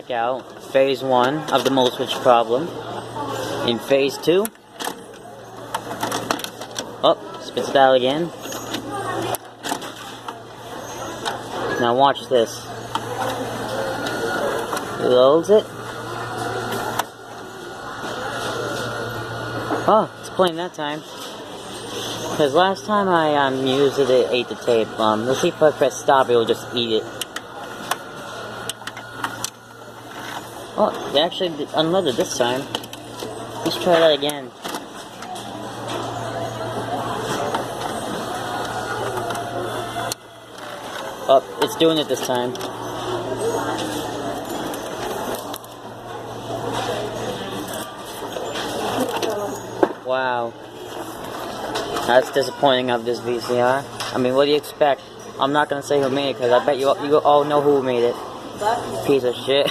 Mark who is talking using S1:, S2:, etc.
S1: back out. Phase 1 of the mode switch problem. In phase 2, oh, spits it out again. Now watch this. It loads it. Oh, it's playing that time. Because last time I used it, it ate the tape. Let's see if I press stop, it will just eat it. Oh, it actually unloaded this time. Let's try that again. Oh, it's doing it this time. Wow. That's disappointing of this VCR. I mean, what do you expect? I'm not gonna say who made it, because I bet you all know who made it. Piece of shit.